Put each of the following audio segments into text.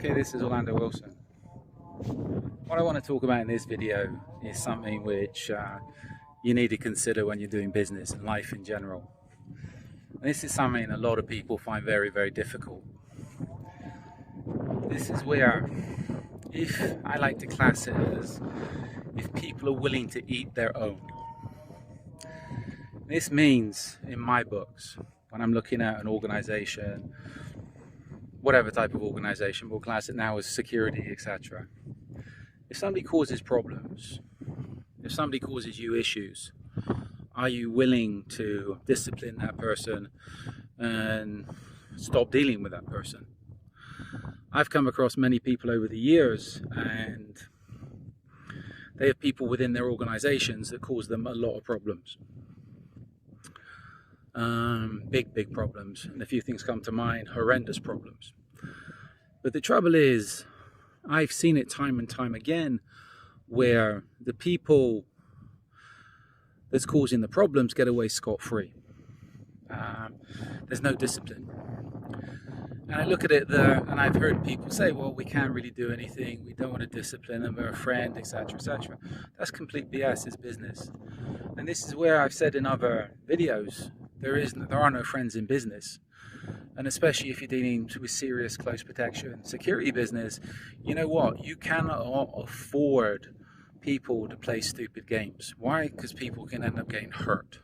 Okay, this is Orlando Wilson. What I want to talk about in this video is something which you need to consider when you're doing business and life in general. And this is something a lot of people find very, very difficult. This is where, if I like to class it as, if people are willing to eat their own. This means, in my books, when I'm looking at an organization, whatever type of organization, we'll class it now as security, etc. If somebody causes problems, if somebody causes you issues, are you willing to discipline that person and stop dealing with that person? I've come across many people over the years, and they have people within their organizations that cause them a lot of problems. Big problems, and a few things come to mind, horrendous problems. But the trouble is, I've seen it time and time again where the people that's causing the problems get away scot-free. There's no discipline. And I look at it there, and I've heard people say, well, we can't really do anything, we don't want to discipline them, we're a friend, etc., etc. That's complete BS, it's business. And this is where I've said in other videos, there are no friends in business. And especially if you're dealing with serious close protection security business, you know what? You cannot afford people to play stupid games. Why? Because people can end up getting hurt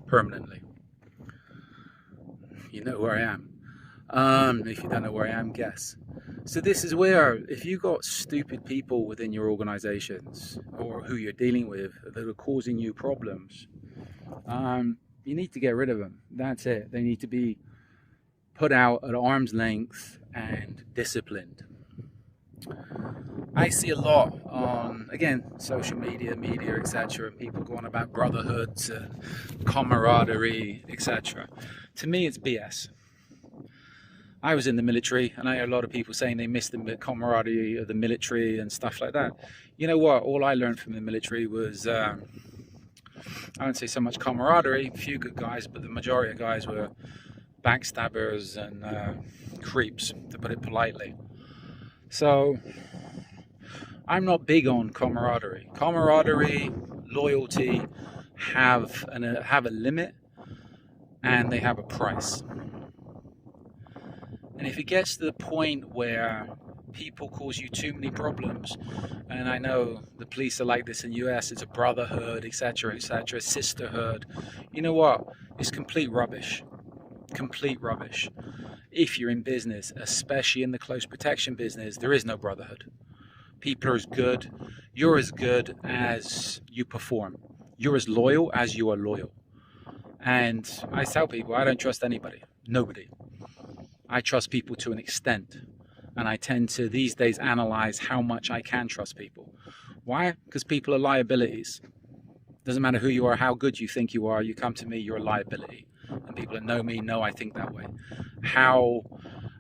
permanently. You know where I am. If you don't know where I am, guess. So this is where, if you've got stupid people within your organizations or who you're dealing with that are causing you problems, you need to get rid of them. That's it. They need to be put out at arm's length and disciplined. I see a lot on, again, social media, etc., and people going about brotherhoods and camaraderie, etc. To me, it's BS. I was in the military, and I hear a lot of people saying they miss the camaraderie of the military and stuff like that. You know what? All I learned from the military was, I wouldn't say so much camaraderie, a few good guys, but the majority of guys were backstabbers and creeps, to put it politely. So I'm not big on camaraderie. Camaraderie, loyalty have a limit, and they have a price. And if it gets to the point where people cause you too many problems, and I know the police are like this in the US, it's a brotherhood, etc., sisterhood, you know what? It's complete rubbish. Complete rubbish. If you're in business, especially in the close protection business, there is no brotherhood. People are as good. You're as good as you perform. You're as loyal as you are loyal. And I tell people, I don't trust anybody. Nobody. I trust people to an extent. And I tend to, these days, analyze how much I can trust people. Why? Because people are liabilities. Doesn't matter who you are, how good you think you are, you come to me, you're a liability. And people that know me know I think that way. How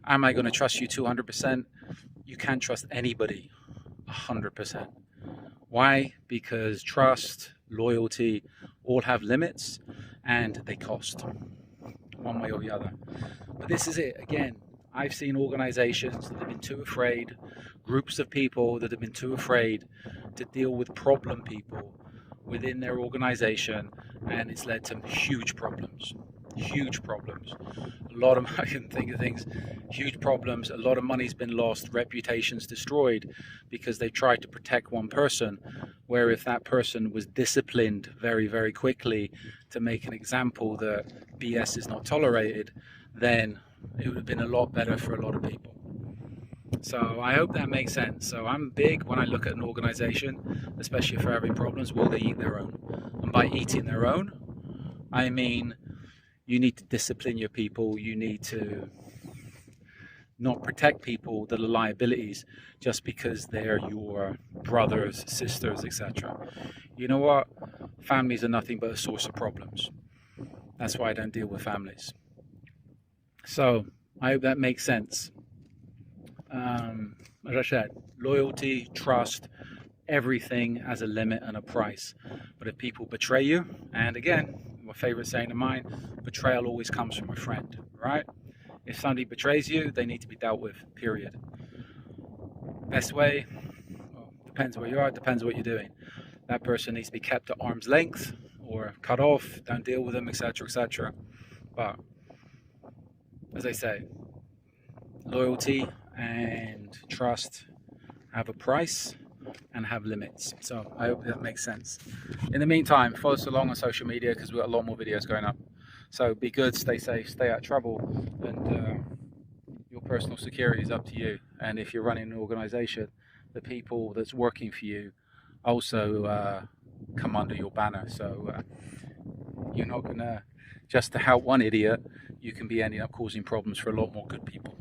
am I going to trust you 200%? You can't trust anybody 100%. Why? Because trust, loyalty, all have limits, and they cost, one way or the other. But this is it. Again, I've seen organizations that have been too afraid, groups of people that have been too afraid to deal with problem people within their organization, and it's led to huge problems. Huge problems. A lot of, I can think of things, huge problems. A lot of money's been lost, reputations destroyed, because they tried to protect one person, where if that person was disciplined very, very quickly to make an example that BS is not tolerated, then it would have been a lot better for a lot of people. So I hope that makes sense. So I'm big when I look at an organization, especially if they're having problems, will they eat their own? And by eating their own, I mean you need to discipline your people. You need to not protect people that are liabilities just because they're your brothers, sisters, etc. You know what? Families are nothing but a source of problems. That's why I don't deal with families. So I hope that makes sense. As I said, loyalty, trust, everything has a limit and a price. But if people betray you, and again, my favorite saying of mine, betrayal always comes from a friend, right? If somebody betrays you, they need to be dealt with, period. Best way, well, depends where you are, depends what you're doing. That person needs to be kept at arm's length or cut off, don't deal with them, etc., etc. But as I say, loyalty and trust have a price and have limits. So I hope that makes sense. In the meantime, follow us along on social media because we've got a lot more videos going up. So be good, stay safe, stay out of trouble, and your personal security is up to you. And if you're running an organization, the people that's working for you also come under your banner. So you're not going to, just to help one idiot, you can be ending up causing problems for a lot more good people.